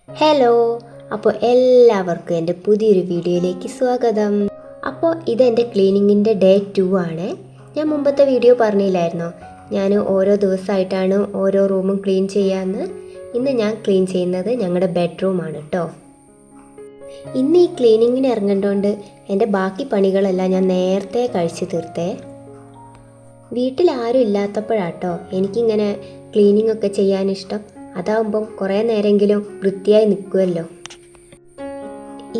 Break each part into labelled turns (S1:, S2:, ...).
S1: Hello, അപ്പോൾ എല്ലാവർക്കും എൻ്റെ പുതിയൊരു വീഡിയോയിലേക്ക് സ്വാഗതം. അപ്പോൾ ഇതെൻ്റെ ക്ലീനിങ്ങിൻ്റെ ഡേ 2 ആണ്. ഞാൻ മുമ്പത്തെ വീഡിയോ പറഞ്ഞില്ലായിരുന്നോ, ഞാൻ ഓരോ ദിവസമായിട്ടാണ് ഓരോ റൂമും ക്ലീൻ ചെയ്യാമെന്ന്. ഇന്ന് ഞാൻ ക്ലീൻ ചെയ്യുന്നത് ഞങ്ങളുടെ ബെഡ്റൂമാണ് കേട്ടോ. ഇന്ന് ഈ ക്ലീനിങ്ങിന് ഇറങ്ങേണ്ടതുകൊണ്ട് എൻ്റെ ബാക്കി പണികളെല്ലാം ഞാൻ നേരത്തെ കഴിച്ച് തീർത്തേ. വീട്ടിൽ ആരും ഇല്ലാത്തപ്പോഴാട്ടോ എനിക്കിങ്ങനെ ക്ലീനിങ് ഒക്കെ ചെയ്യാനിഷ്ടം. അതാവുമ്പം കുറേ നേരമെങ്കിലും വൃത്തിയായി നിൽക്കുമല്ലോ.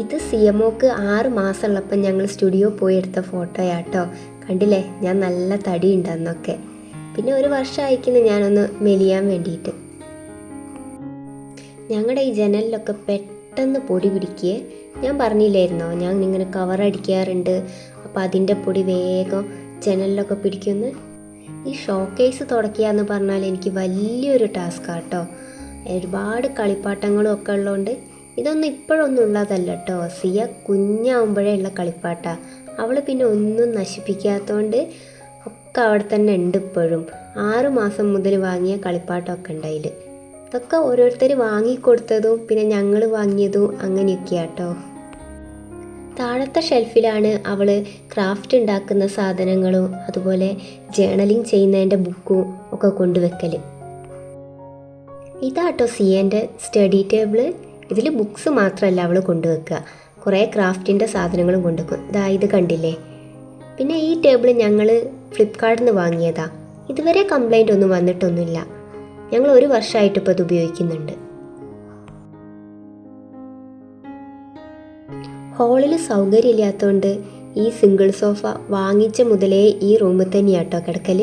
S1: ഇത് സിയമോക്ക് 6 മാസമുള്ളപ്പം ഞങ്ങൾ സ്റ്റുഡിയോ പോയി എടുത്ത ഫോട്ടോയാട്ടോ. കണ്ടില്ലേ, ഞാൻ നല്ല തടി ഉണ്ടെന്നൊക്കെ. പിന്നെ ഒരു വർഷമായിക്കുന്നു ഞാനൊന്ന് മെലിയാൻ വേണ്ടിയിട്ട്. ഞങ്ങളുടെ ഈ ജനലിലൊക്കെ പെട്ടെന്ന് പൊടി പിടിക്കുകയെ. ഞാൻ പറഞ്ഞില്ലായിരുന്നോ, ഞാൻ ഇങ്ങനെ കവർ അടിക്കാറുണ്ട്, അപ്പോൾ അതിൻ്റെ പൊടി വേഗം ജനലിലൊക്കെ പിടിക്കുമെന്ന്. ഈ ഷോക്കേസ് തുടയ്ക്കുക എന്ന് പറഞ്ഞാൽ എനിക്ക് വലിയൊരു ടാസ്ക്കാണ് കേട്ടോ. ഒരുപാട് കളിപ്പാട്ടങ്ങളും ഒക്കെ ഉള്ളതുകൊണ്ട് ഇതൊന്നും ഇപ്പോഴൊന്നും ഉള്ളതല്ല കേട്ടോ. സിയ കുഞ്ഞാവുമ്പോഴേ ഉള്ള കളിപ്പാട്ടാണ്. അവൾ പിന്നെ ഒന്നും നശിപ്പിക്കാത്തതുകൊണ്ട് ഒക്കെ അവിടെ തന്നെ ഉണ്ട് ഇപ്പോഴും. 6 മാസം മുതൽ വാങ്ങിയ കളിപ്പാട്ടമൊക്കെ ഉണ്ടായില്. ഇതൊക്കെ ഓരോരുത്തർ വാങ്ങിക്കൊടുത്തതും പിന്നെ ഞങ്ങൾ വാങ്ങിയതും അങ്ങനെയൊക്കെയാണ് കേട്ടോ. താഴത്തെ ഷെൽഫിലാണ് അവൾ ക്രാഫ്റ്റ് ഉണ്ടാക്കുന്ന സാധനങ്ങളും അതുപോലെ ജേണലിങ് ചെയ്യുന്നതിൻ്റെ ബുക്കും ഒക്കെ കൊണ്ടുവെക്കൽ. ഇതാട്ടോ സിയൻ്റെ സ്റ്റഡി ടേബിള്. ഇതിൽ ബുക്സ് മാത്രമല്ല അവൾ കൊണ്ടുവെക്കുക, കുറേ ക്രാഫ്റ്റിൻ്റെ സാധനങ്ങളും കൊണ്ടുവെക്കും. ഇത് കണ്ടില്ലേ. പിന്നെ ഈ ടേബിൾ ഞങ്ങൾ ഫ്ലിപ്കാർട്ടിൽ നിന്ന് വാങ്ങിയതാണ്. ഇതുവരെ കംപ്ലൈൻ്റ് ഒന്നും വന്നിട്ടൊന്നുമില്ല. ഞങ്ങൾ 1 വർഷമായിട്ട് ഇപ്പോൾ ഇത് ഉപയോഗിക്കുന്നുണ്ട്. ഹോളിൽ സൗകര്യമില്ലാത്തതുകൊണ്ട് ഈ സിംഗിൾ സോഫ വാങ്ങിച്ച മുതലേ ഈ റൂമിൽ തന്നെയാട്ടോ കിടക്കൽ.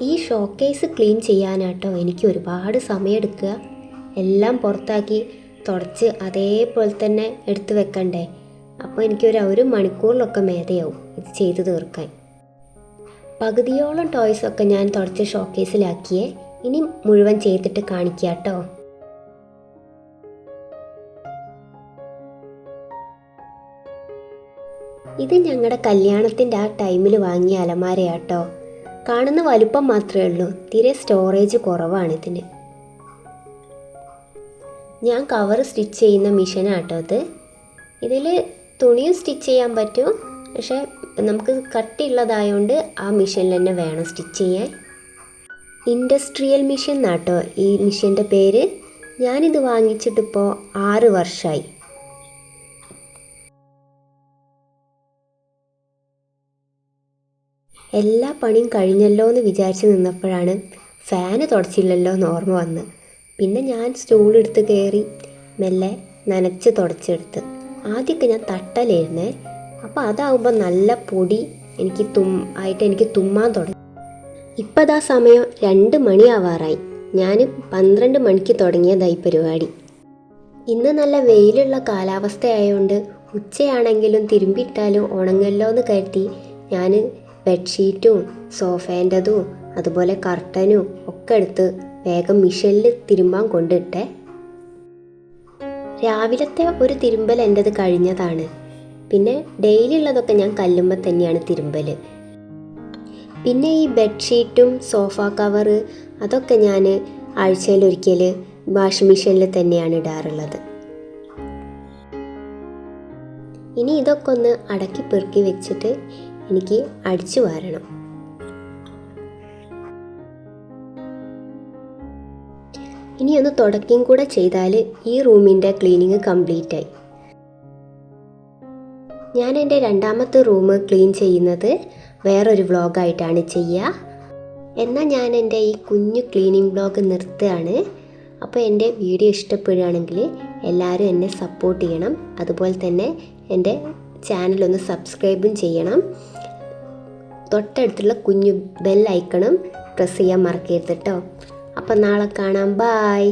S1: ഈ ഷോക്കേസ് ക്ലീൻ ചെയ്യാനാട്ടോ എനിക്ക് ഒരുപാട് സമയമെടുക്കുക. എല്ലാം പുറത്താക്കി തുടച്ച് അതേപോലെ തന്നെ എടുത്ത് വെക്കണ്ടേ. അപ്പോൾ എനിക്കൊരു 1 മണിക്കൂറിലൊക്കെ മേധയാവും ഇത് ചെയ്ത് തീർക്കാൻ. പകുതിയോളം ടോയ്സൊക്കെ ഞാൻ തുടച്ച് ഷോക്കേസിലാക്കിയേ. ഇനി മുഴുവൻ ചെയ്തിട്ട് കാണിക്കാം കേട്ടോ. ഇത് ഞങ്ങളുടെ കല്യാണത്തിൻ്റെ ആ ടൈമിൽ വാങ്ങിയ അലമാരയാട്ടോ. കാണുന്ന വലുപ്പം മാത്രമേ ഉള്ളൂ, തീരെ സ്റ്റോറേജ് കുറവാണ് ഇതിന്. ഞാൻ കവർ സ്റ്റിച്ച് ചെയ്യുന്ന മെഷീനാട്ടോ ഇത്. ഇതിൽ തുണിയും സ്റ്റിച്ച് ചെയ്യാൻ പറ്റും, പക്ഷേ നമുക്ക് കട്ടിയുള്ളതായതുകൊണ്ട് ആ മെഷീനിൽ തന്നെ വേണം സ്റ്റിച്ച് ചെയ്യാൻ. ഇൻഡസ്ട്രിയൽ മെഷീൻ എന്നാട്ടോ ഈ മെഷീൻ്റെ പേര്. ഞാനിത് വാങ്ങിച്ചിട്ടിപ്പോൾ 6 വർഷമായി. എല്ലാ പണിയും കഴിഞ്ഞല്ലോ എന്ന് വിചാരിച്ച് നിന്നപ്പോഴാണ് ഫാന് തുടച്ചില്ലല്ലോ എന്ന് ഓർമ്മ വന്ന്. പിന്നെ ഞാൻ സ്റ്റൂളെടുത്ത് കയറി മെല്ലെ നനച്ച് തുടച്ചെടുത്ത്. ആദ്യമൊക്കെ ഞാൻ തട്ടലായിരുന്നേ. അപ്പോൾ അതാവുമ്പോൾ നല്ല പൊടി എനിക്ക് തുമ്മാൻ തുടങ്ങി. ഇപ്പം അതാ സമയം 2 മണിയാവാറായി. ഞാൻ 12 മണിക്ക് തുടങ്ങിയതായി പരിപാടി. ഇന്ന് നല്ല വെയിലുള്ള കാലാവസ്ഥ ആയതുകൊണ്ട് ഉച്ചയാണെങ്കിലും തിരുമ്പിട്ടാലും ഉണങ്ങല്ലോ എന്ന് കരുതി ഞാൻ ബെഡ്ഷീറ്റും സോഫേൻ്റെതും അതുപോലെ കർട്ടനും ഒക്കെ എടുത്ത് വേഗം മിഷനിൽ തിരുമ്പാൻ കൊണ്ടിട്ടേ. രാവിലത്തെ ഒരു തിരുമ്പൽ എൻ്റെത് കഴിഞ്ഞതാണ്. പിന്നെ ഡെയിലി ഉള്ളതൊക്കെ ഞാൻ കല്ലുമ്പോൾ തന്നെയാണ് തിരുമ്പൽ. പിന്നെ ഈ ബെഡ്ഷീറ്റും സോഫ കവറ് അതൊക്കെ ഞാൻ ആഴ്ചയിലൊരിക്കൽ വാഷിംഗ് മെഷീനിൽ തന്നെയാണ് ഇടാറുള്ളത്. ഇനി ഇതൊക്കെ ഒന്ന് അടക്കി പെറുക്കി വെച്ചിട്ട് എനിക്ക് അടിച്ചു വാരണം. ഇനി ഒന്ന് തുടക്കുകയും കൂടെ ചെയ്താൽ ഈ റൂമിൻ്റെ ക്ലീനിങ് കംപ്ലീറ്റ് ആയി. ഞാൻ എൻ്റെ 2ാമത്തെ റൂം ക്ലീൻ ചെയ്യുന്നത് വേറൊരു വ്ളോഗായിട്ടാണ് ചെയ്യുക. എന്നാൽ ഞാൻ എൻ്റെ ഈ കുഞ്ഞു ക്ലീനിങ് വ്ളോഗ് നിർത്തുകയാണ്. അപ്പോൾ എൻ്റെ വീഡിയോ ഇഷ്ടപ്പെടുകയാണെങ്കിൽ എല്ലാവരും എന്നെ സപ്പോർട്ട് ചെയ്യണം. അതുപോലെ തന്നെ എൻ്റെ ചാനലൊന്ന് സബ്സ്ക്രൈബും ചെയ്യണം. തൊട്ടടുത്തുള്ള കുഞ്ഞു ബെൽ ഐക്കണും പ്രസ് ചെയ്യാൻ മറക്കരുത് കേട്ടോ. അപ്പം നാളെ കാണാം. ബായ്.